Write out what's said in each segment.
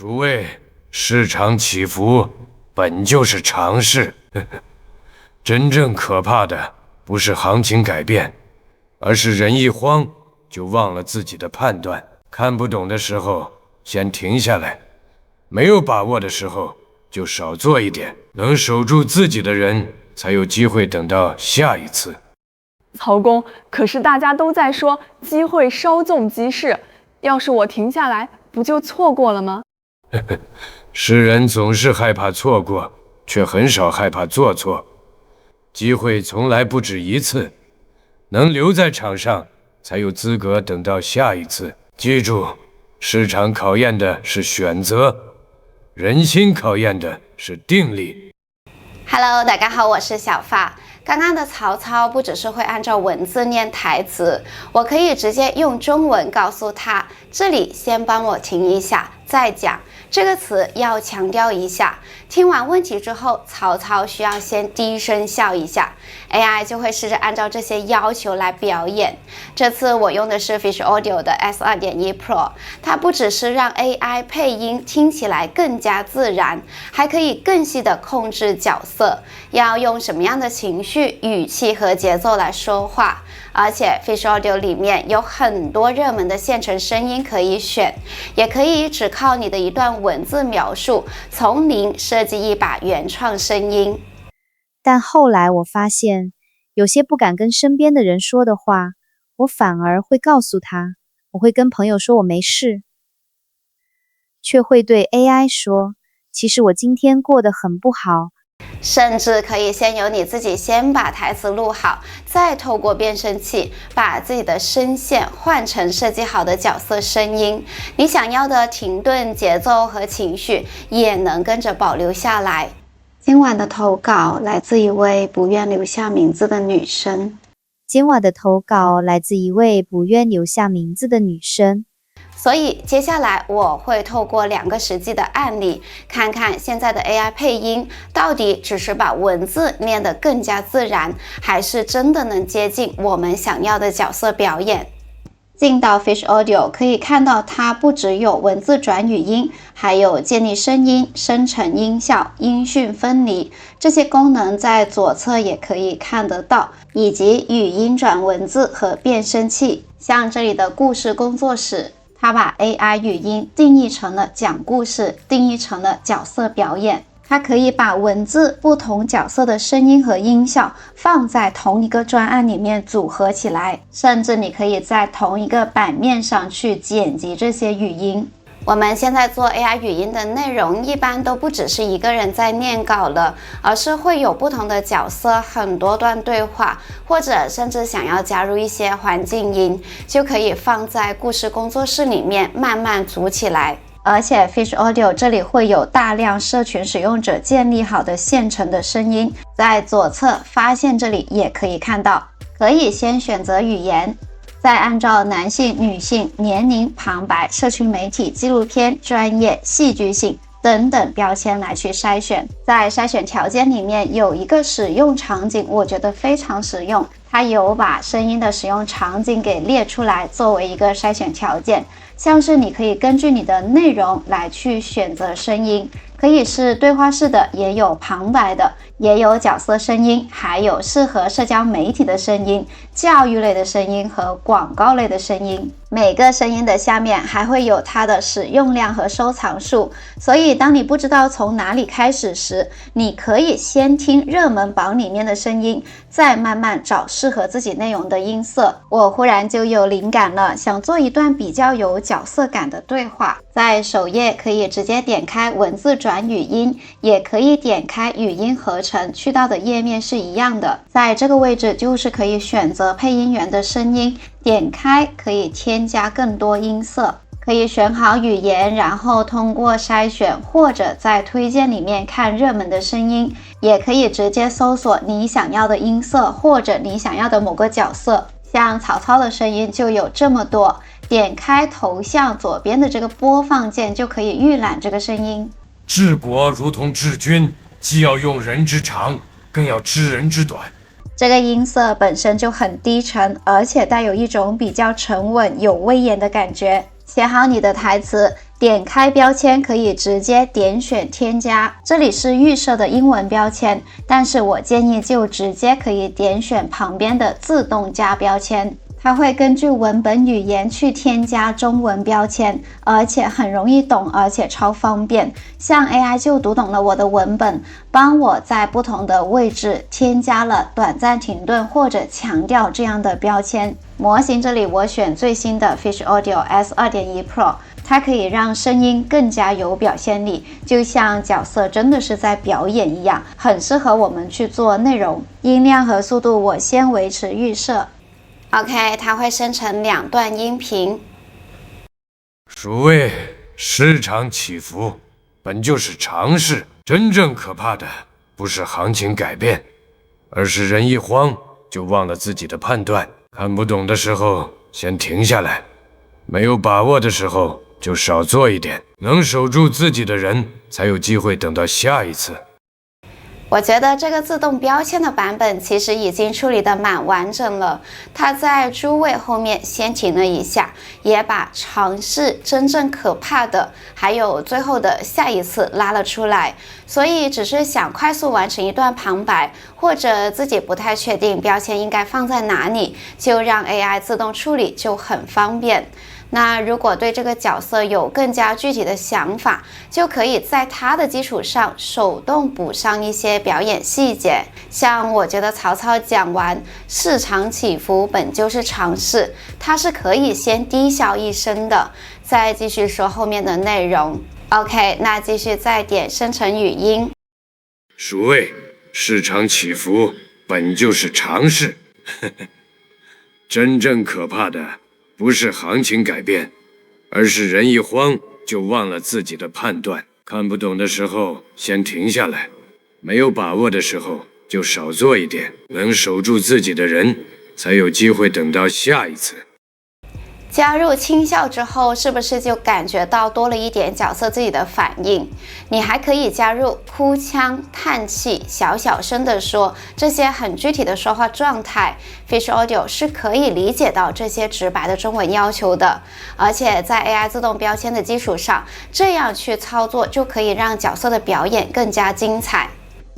諸位，市場起伏本就是常事，真正可怕的不是行情改变，而是人一慌就忘了自己的判断，看不懂的时候先停下来，没有把握的时候就少做一点，能守住自己的人才有机会等到下一次。曹公，可是大家都在說机會稍縱即逝，要是我停下来，不就錯過了嗎？世人總是害怕錯過，卻很少害怕做錯。機會從來不止一次，能留在場上才有資格等到下一次。記住，市場考驗的是選擇，人心考驗的是定力。Hello， 大家好，我是小發。刚剛的曹操不只是會按照文字念台詞，我可以直接用中文告訴他，這裡先幫我停一下，再講這個詞要強調一下。聽完問題之後，曹操需要先低聲笑一下 ，AI 就會試着按照這些要求來表演。這次我用的是 Fish Audio 的 S2.1 Pro， 它不只是讓 AI 配音聽起來更加自然，還可以更細的控制角色，要用什麼樣的情緒、語氣和節奏來說話。而且 Fish Audio 裡面有很多熱門的現成聲音可以選，也可以只靠你的一段文字描述，從零設計一把原創聲音。但後來我發現，有些不敢跟身邊的人說的話，我反而會告訴他，我會跟朋友說我沒事，卻會對 AI 說，其實我今天過得很不好。甚至可以先由你自己先把台詞錄好，再透過變聲器把自己的聲線換成設計好的角色聲音，你想要的停頓、節奏和情緒也能跟着保留下來。今晚的投稿來自一位不願留下名字的女生。今晚的投稿來自一位不願留下名字的女生。所以接下來我會透過2個實際的案例，看看現在的 AI 配音到底只是把文字念得更加自然，還是真的能接近我們想要的角色表演。進到 Fish Audio 可以看到它不只有文字轉語音，還有建立聲音、生成音效、音訊分離，這些功能在左側也可以看得到，以及語音轉文字和變聲器。像這裡的故事工作室，它把 AI 語音定義成了講故事，定義成了角色表演。它可以把文字、不同角色的聲音和音效放在同一個專案裡面組合起來，甚至你可以在同一個版面上去剪輯這些語音。我們現在做 AI 語音的內容，一般都不只是一個人在念稿了，而是會有不同的角色，很多段對話，或者甚至想要加入一些環境音，就可以放在故事工作室裡面慢慢組起來。而且 Fish Audio 這裡會有大量社群使用者建立好的現成的聲音，在左側發現這裡也可以看到，可以先選擇語言，再按照男性、女性、年齡、旁白、社群媒體、紀錄片、專業、戲劇性等等標籤來去篩選。在篩選條件裡面有一個使用場景，我覺得非常實用，它有把聲音的使用場景給列出來作為一個篩選條件。像是你可以根據你的內容來去選擇聲音，可以是對話式的，也有旁白的，也有角色聲音，還有適合社交媒體的聲音、教育類的聲音和廣告類的聲音。每個聲音的下面還會有它的使用量和收藏數，所以當你不知道從哪裡開始時，你可以先聽熱門榜裡面的聲音，再慢慢找適合自己內容的音色。我忽然就有靈感了，想做一段比較有角色感的对話。在首頁可以直接點開文字轉語音，也可以點開語音合成，去到的頁面是一樣的。在這個位置就是可以選擇配音員的聲音，點開可以添加更多音色，可以選好語言，然後通過篩選或者在推薦裡面看熱門的聲音，也可以直接搜索你想要的音色或者你想要的某個角色。像曹操的聲音就有這麼多，點開頭像左邊的這個播放鍵就可以預覽這個聲音。治國如同治軍，既要用人之長，更要知人之短。這個音色本身就很低沉，而且帶有一種比較沉穩、有威嚴的感覺。寫好你的台詞，點開標籤可以直接點選添加，這裡是預設的英文標籤，但是我建議就直接可以點選旁邊的自動加標籤，它會根據文本語言去添加中文標籤，而且很容易懂，而且超方便。像 AI 就讀懂了我的文本，幫我在不同的位置添加了短暫停頓或者強調這樣的標籤。模型這裡我選最新的 Fish Audio S2.1 Pro， 它可以讓聲音更加有表現力，就像角色真的是在表演一樣，很適合我們去做内容。音量和速度我先維持預設。OK， 它會生成2段音頻。鼠衛，市場起伏本就是常事，真正可怕的不是行情改变，而是人一慌就忘了自己的判斷，看不懂的時候先停下來，沒有把握的時候就少做一點，能守住自己的人才有機會等到下一次。我覺得這個自動標籤的版本其實已經處理得蠻完整了，它在諸位後面先停了一下，也把嘗試真正可怕的還有最後的下一次拉了出來，所以只是想快速完成一段旁白，或者自己不太確定標籤應該放在哪裡，就讓 AI 自動處理就很方便。那如果對這個角色有更加具體的想法，就可以在它的基礎上手動補上一些表演細節。像我覺得曹操講完市場起伏本就是常事，他是可以先低笑一聲的，再繼續說後面的內容。OK， 那繼續再點生成語音。鼠衛，市場起伏本就是常事，真正可怕的不是行情改變，而是人一慌就忘了自己的判斷，看不懂的時候先停下來，沒有把握的時候就少做一點，能守住自己的人才有機會等到下一次。加入輕笑之後，是不是就感覺到多了一點角色自己的反應？你還可以加入哭腔、嘆氣、小小聲的說，這些很具體的說話狀態。Fish Audio 是可以理解到這些直白的中文要求的，而且在 AI 自動標籤的基礎上，這樣去操作就可以讓角色的表演更加精彩。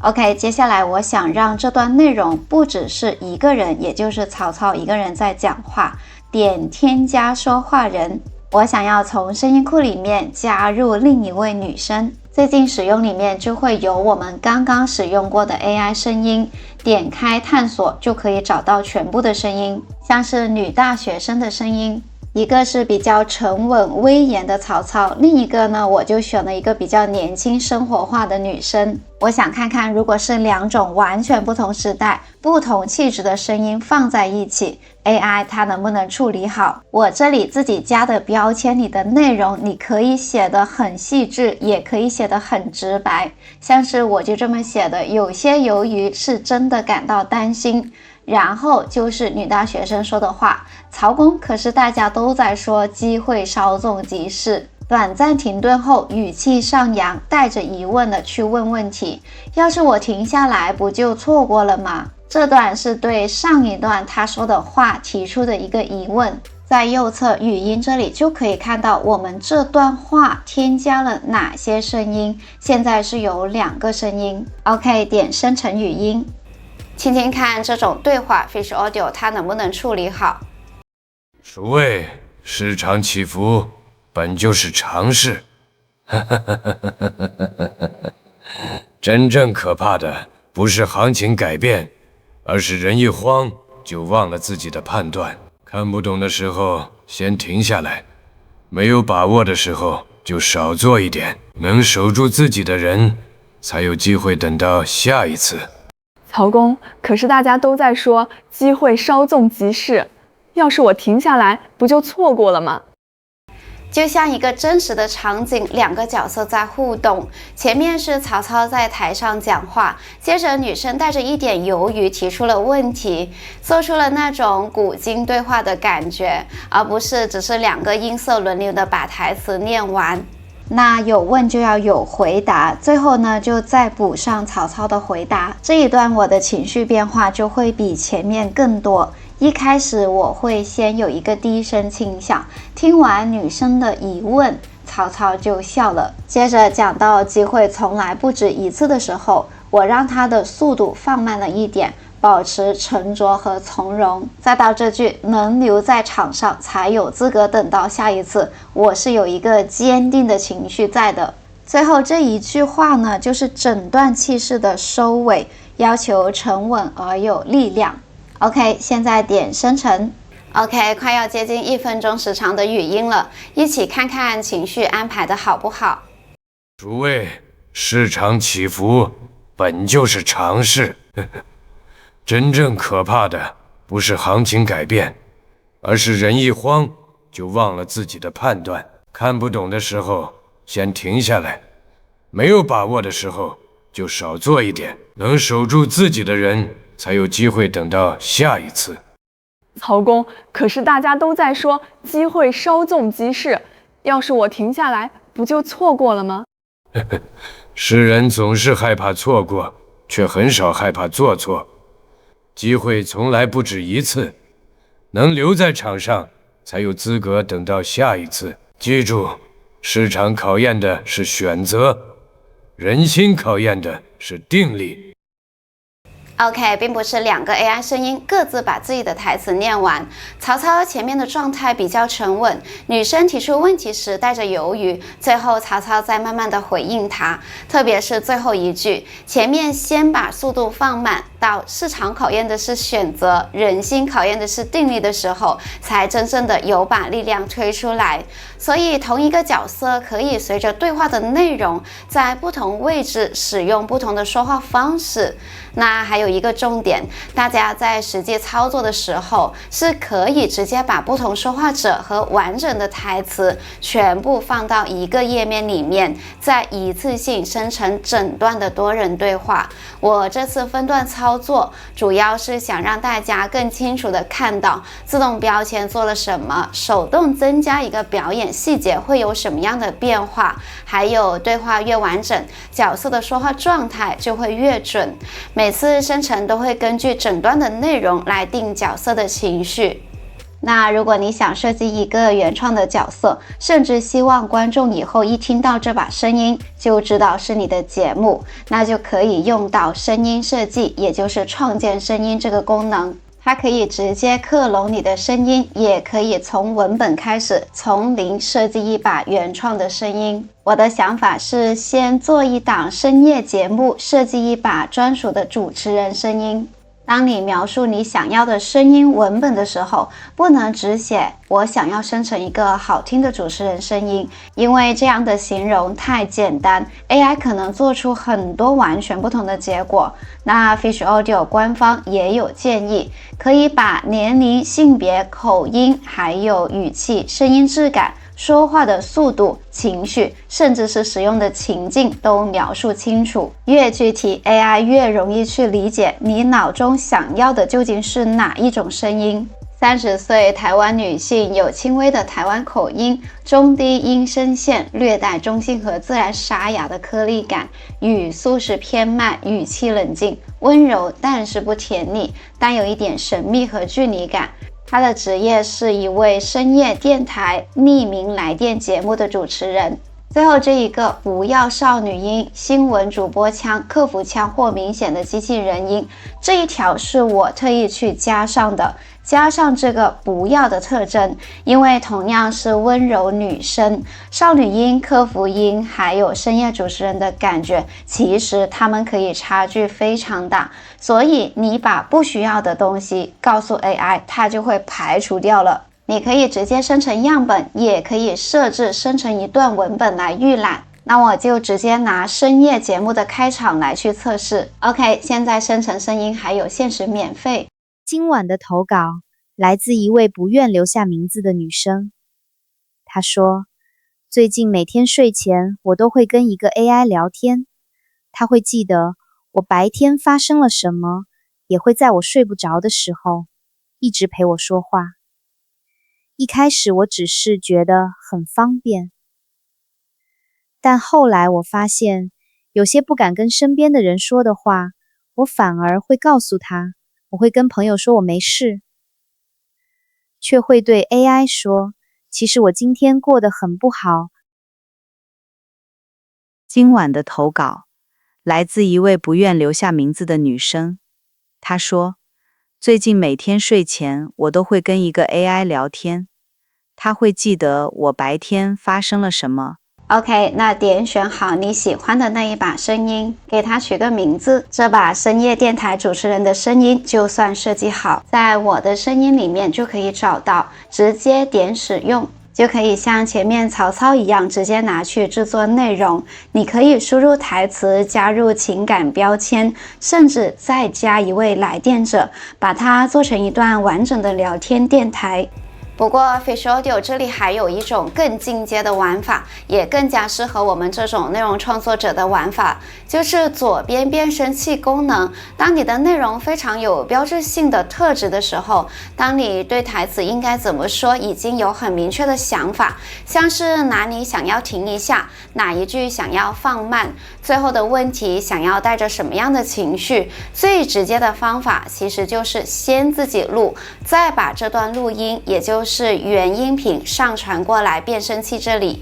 OK， 接下來我想讓這段內容不只是一個人，也就是曹操一個人在講話。點添加說話人，我想要從聲音庫裡面加入另一位女生。最近使用裡面就會有我們剛剛使用過的 AI 聲音，點開探索就可以找到全部的聲音，像是女大學生的聲音，一個是比較沉穩威嚴的曹操，另一個呢，我就選了一個比較年輕生活化的女生。我想看看，如果是2種完全不同時代、不同氣質的聲音放在一起， AI 它能不能處理好？我這裡自己加的標籤裡的內容，你可以寫得很細緻，也可以寫得很直白。像是我就這麼寫的，有些由於是真的感到擔心。然後就是女大學生說的話，曹公可是大家都在說機會稍縱即逝。短暫停頓後，語氣上揚，帶着疑問的去問問題。要是我停下來，不就錯過了嗎？這段是對上一段他說的話提出的一個疑問。在右側語音這裡就可以看到我們這段話添加了哪些聲音。現在是有2個聲音。OK， 點生成語音，聽聽看這種對話 Fish Audio 它能不能處理好。鼠衛，市場起伏本就是常事，真正可怕的不是行情改變，而是人一慌就忘了自己的判斷，看不懂的時候先停下來，沒有把握的時候就少做一點，能守住自己的人才有機會等到下一次。曹公，可是大家都在說機會稍縱即逝，要是我停下來，不就錯過了嗎？就像一個真實的場景，2個角色在互動。前面是曹操在台上講話，接着女生帶着一點猶豫提出了問題，做出了那種古今對話的感覺，而不是只是2個音色輪流的把台詞念完。那有問就要有回答，最後呢就再補上曹操的回答。這一段我的情緒變化就會比前面更多。一開始我會先有一個低聲輕笑，聽完女生的疑問，曹操就笑了。接着講到機會從來不止一次的時候，我讓他的速度放慢了一點，保持沉着和從容。再到這句能留在場上才有資格等到下一次，我是有一個堅定的情緒在的。最後這一句話呢，就是整段氣勢的收尾，要求沉穩而有力量。OK， 現在點生成。OK， 快要接近1分鐘時長的語音了，一起看看情緒安排的好不好？諸位，市場起伏本就是常事，真正可怕的不是行情改变，而是人一慌就忘了自己的判断，看不懂的时候先停下来，沒有把握的時候就少做一點，能守住自己的人才有機會等到下一次。曹公，可是大家都在說機會稍縱即逝，要是我停下來，不就錯過了嗎？世人總是害怕錯過，卻很少害怕做錯。機會從來不止一次，能留在場上才有資格等到下一次。記住，市場考驗的是選擇，人心考驗的是定力。OK， 並不是2個 AI 聲音各自把自己的台詞念完。曹操前面的狀態比較沉穩，女生提出問題時帶着猶豫，最後曹操再慢慢的回應她。特別是最後一句，前面先把速度放慢，到市場考驗的是選擇，人心考驗的是定力的時候，才真正的有把力量推出來。所以同一個角色可以隨着對話的內容，在不同位置使用不同的說話方式。那還有一個重點，大家在實際操作的時候，是可以直接把不同說話者和完整的台詞全部放到一個頁面裡面，再一次性生成整段的多人對話。我這次分段操作，主要是想讓大家更清楚的看到自動標籤做了什麼，手動增加一個表演細節會有什麼樣的變化，還有對話越完整，角色的說話狀態就會越準。每次生成都會根據整段的內容來定角色的情緒。那如果你想設計一個原創的角色，甚至希望觀眾以後一聽到這把聲音就知道是你的節目，那就可以用到聲音設計，也就是創建聲音這個功能。它可以直接克隆你的聲音，也可以從文本開始，從零設計一把原創的聲音。我的想法是先做一檔深夜節目，設計一把專屬的主持人聲音。當你描述你想要的聲音文本的時候，不能只寫我想要生成一個好聽的主持人聲音，因為這樣的形容太簡單， AI 可能做出很多完全不同的結果。那 Fish Audio 官方也有建議，可以把年齡、性別、口音，還有語氣、聲音質感、說話的速度、情緒，甚至是使用的情境都描述清楚。越具體 ，AI 越容易去理解你腦中想要的究竟是哪一種聲音。30歲台灣女性，有輕微的台灣口音，中低音聲線，略帶中性和自然沙啞的顆粒感，語速是偏慢，語氣冷靜，溫柔但是不甜膩，帶有一點神秘和距離感。她的職業是一位深夜電台匿名來電節目的主持人。最後這一個不要少女音、新聞主播腔、客服腔或明顯的機器人音，這一條是我特意去加上的，加上這個不要的特徵，因為同樣是溫柔女聲，少女音、客服音還有深夜主持人的感覺，其實它們可以差距非常大，所以你把不需要的東西告訴 AI， 它就會排除掉了。你可以直接生成樣本，也可以設置生成一段文本來預覽。那我就直接拿深夜節目的開場來去測試。OK， 現在生成聲音還有限時免費。今晚的投稿來自一位不願留下名字的女生。她說，最近每天睡前我都會跟一個 AI 聊天，她會記得我白天發生了什麼，也會在我睡不着的時候一直陪我說話。一開始我只是覺得很方便，但後來我發現，有些不敢跟身邊的人說的話，我反而會告訴他，我會跟朋友說我沒事，卻會對 AI 說，其實我今天過得很不好，今晚的投稿來自一位不願留下名字的女生。她說，最近每天睡前我都會跟一個 AI 聊天，她會記得我白天發生了什麼。OK， 那點選好你喜歡的那一把聲音，給它取個名字。這把深夜電台主持人的聲音就算設計好，在我的聲音裡面就可以找到，直接點使用，就可以像前面曹操一樣直接拿去制作內容。你可以輸入台詞，加入情感標籤，甚至再加一位來電者，把它做成一段完整的聊天電台。不過 Fish Audio 這裡還有一種更進階的玩法，也更加適合我們這種內容創作者的玩法，就是左邊變聲器功能。當你的內容非常有標誌性的特質的時候，當你對台詞應該怎麼說已經有很明確的想法，像是哪裡想要停一下，哪一句想要放慢，最後的問題想要帶着什麼樣的情緒，最直接的方法其實就是先自己錄，再把這段錄音，也就是原音頻上傳過來變聲器這裡。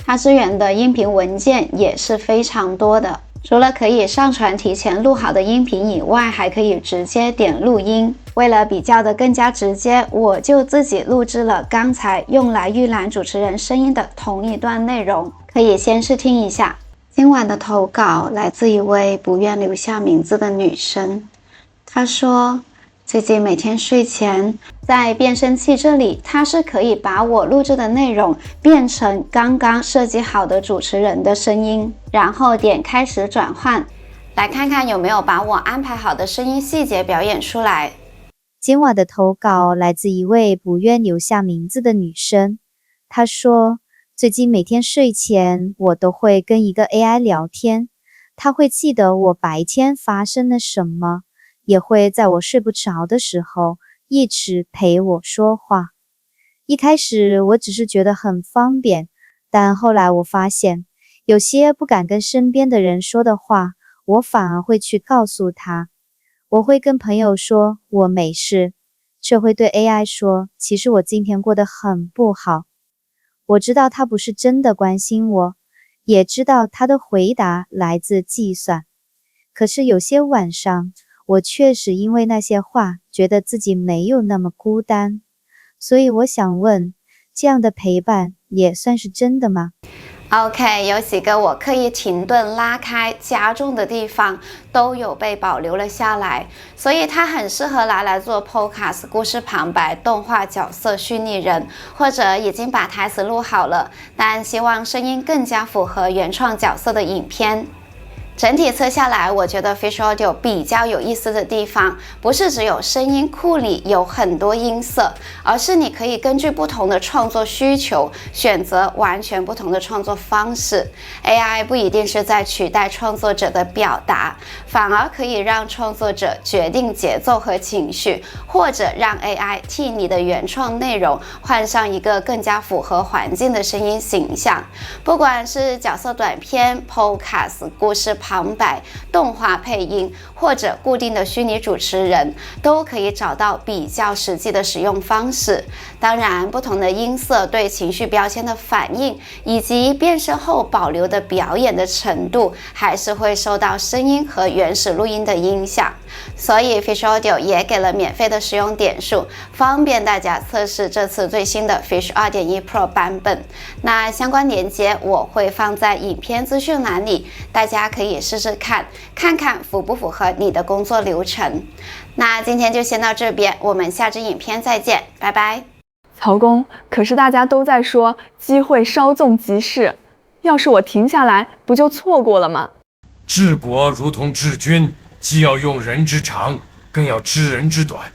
它支援的音頻文件也是非常多的，除了可以上傳提前錄好的音頻以外，還可以直接點錄音。為了比較的更加直接，我就自己錄製了剛才用來預覽主持人聲音的同一段內容，可以先試聽一下。今晚的投稿來自一位不願留下名字的女生，她說，最近每天睡前，在變聲器這裡，它是可以把我錄製的內容變成剛剛設計好的主持人的聲音，然後點開始轉換，來看看有沒有把我安排好的聲音細節表演出來。今晚的投稿來自一位不願留下名字的女生，她說，最近每天睡前，我都會跟一個 AI 聊天，它會記得我白天發生了什麼，也會在我睡不着的時候一直陪我說話。一開始我只是覺得很方便，但後來我發現，有些不敢跟身邊的人說的話，我反而會去告訴他。我會跟朋友說我沒事，卻會對 AI 說，其實我今天過得很不好。我知道他不是真的關心我，也知道他的回答來自計算。可是有些晚上，我確實因為那些話，覺得自己沒有那麼孤單。所以我想問，這樣的陪伴也算是真的嗎？ OK， 有幾個我刻意停頓、拉開、加重的地方都有被保留了下來，所以它很適合拿來做 Podcast 故事旁白、動畫角色虛擬人，或者已經把台詞錄好了，但希望聲音更加符合原創角色的影片。整體測下來，我覺得 Fish Audio 比較有意思的地方，不是只有聲音庫裡有很多音色，而是你可以根據不同的創作需求，選擇完全不同的創作方式。AI 不一定是在取代創作者的表達，反而可以讓創作者決定節奏和情緒，或者讓 AI 替你的原創內容換上一個更加符合環境的聲音形象。不管是角色短片、Podcast 故事旁白、動畫配音，或者固定的虛擬主持人，都可以找到比較實際的使用方式。當然，不同的音色對情緒標籤的反應，以及變聲後保留的表演的程度，還是會受到聲音和原始錄音的影響。所以 Fish Audio 也給了免費的使用點數，方便大家測試這次最新的 Fish 2.1 Pro 版本。那相關鏈接我會放在影片資訊欄裡，大家可以試試看，看看符不符合你的工作流程。那今天就先到這邊，我們下支影片再見，拜拜。曹公，可是大家都在說機會稍縱即逝，要是我停下來，不就錯過了嗎？治國如同治軍，既要用人之長，更要知人之短。